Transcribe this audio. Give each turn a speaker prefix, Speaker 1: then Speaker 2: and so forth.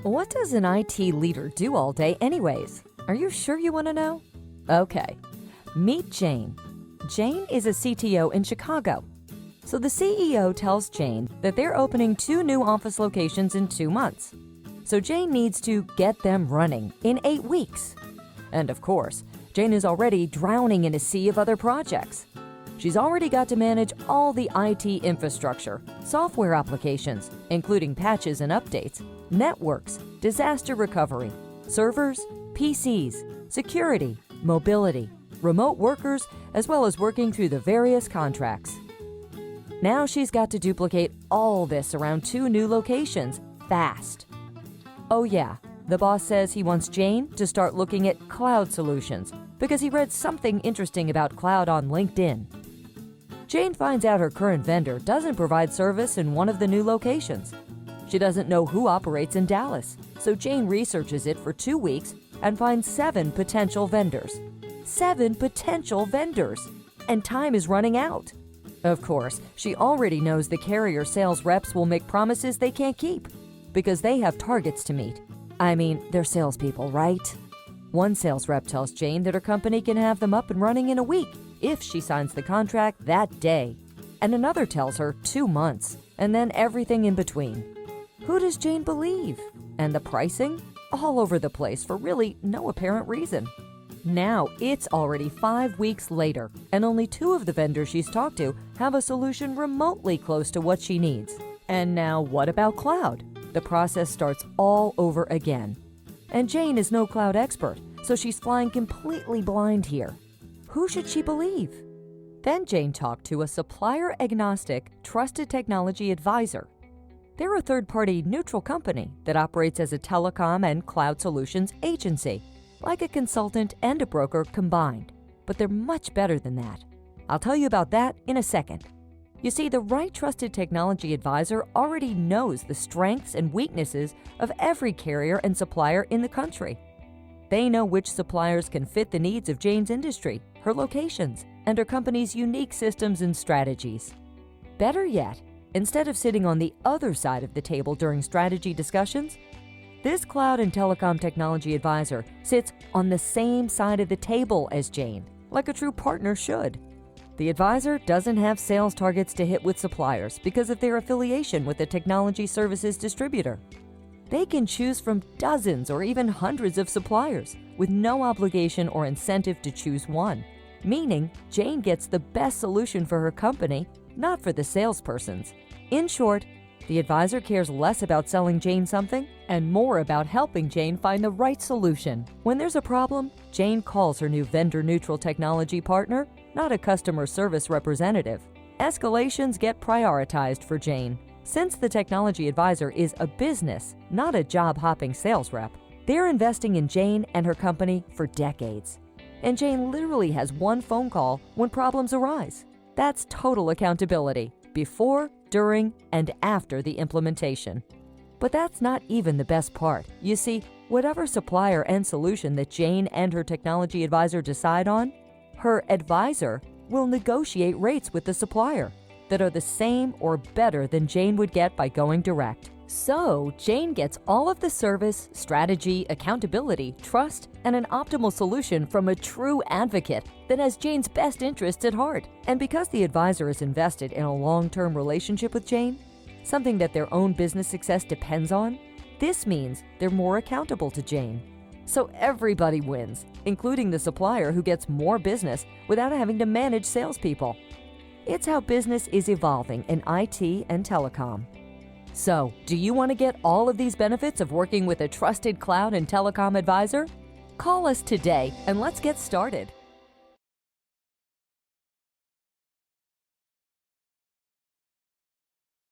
Speaker 1: What does an IT leader do all day anyways? Are you sure you want to know? Okay. Meet Jane. Jane is a CTO in Chicago. So the CEO tells Jane that they're opening 2 new office locations in 2 months. So Jane needs to get them running in 8 weeks. And of course, Jane is already drowning in a sea of other projects. She's already got to manage all the IT infrastructure, software applications, including patches and updates, networks, disaster recovery, servers, PCs, security, mobility, remote workers, as well as working through the various contracts. Now she's got to duplicate all this around 2 new locations fast. Oh yeah, the boss says he wants Jane to start looking at cloud solutions because he read something interesting about cloud on LinkedIn. Jane finds out her current vendor doesn't provide service in one of the new locations. She doesn't know who operates in Dallas, so Jane researches it for 2 weeks and finds 7 potential vendors. 7 potential vendors! And time is running out. Of course, she already knows the carrier sales reps will make promises they can't keep because they have targets to meet. I mean, they're salespeople, right? One sales rep tells Jane that her company can have them up and running in a week if she signs the contract that day. And another tells her 2 months, and then everything in between. Who does Jane believe? And the pricing? All over the place for really no apparent reason. Now it's already 5 weeks later, and only 2 of the vendors she's talked to have a solution remotely close to what she needs. And now what about cloud? The process starts all over again. And Jane is no cloud expert, so she's flying completely blind here. Who should she believe? Then Jane talked to a supplier-agnostic, trusted technology advisor. They're a third-party neutral company that operates as a telecom and cloud solutions agency, like a consultant and a broker combined. But they're much better than that. I'll tell you about that in a second. You see, the right trusted technology advisor already knows the strengths and weaknesses of every carrier and supplier in the country. They know which suppliers can fit the needs of Jane's industry, her locations, and her company's unique systems and strategies. Better yet, instead of sitting on the other side of the table during strategy discussions, this cloud and telecom technology advisor sits on the same side of the table as Jane, like a true partner should. The advisor doesn't have sales targets to hit with suppliers because of their affiliation with a technology services distributor. They can choose from dozens or even hundreds of suppliers with no obligation or incentive to choose one, meaning Jane gets the best solution for her company, not for the salespersons. In short, the advisor cares less about selling Jane something and more about helping Jane find the right solution. When there's a problem, Jane calls her new vendor-neutral technology partner, not a customer service representative. Escalations get prioritized for Jane. Since the technology advisor is a business, not a job-hopping sales rep, they're investing in Jane and her company for decades. And Jane literally has one phone call when problems arise. That's total accountability, before, during, and after the implementation. But that's not even the best part. You see, whatever supplier and solution that Jane and her technology advisor decide on, her advisor will negotiate rates with the supplier that are the same or better than Jane would get by going direct. So, Jane gets all of the service, strategy, accountability, trust, and an optimal solution from a true advocate that has Jane's best interests at heart. And because the advisor is invested in a long-term relationship with Jane, something that their own business success depends on, this means they're more accountable to Jane. So everybody wins, including the supplier who gets more business without having to manage salespeople. It's how business is evolving in IT and telecom. So, do you want to get all of these benefits of working with a trusted cloud and telecom advisor? Call us today and let's get started.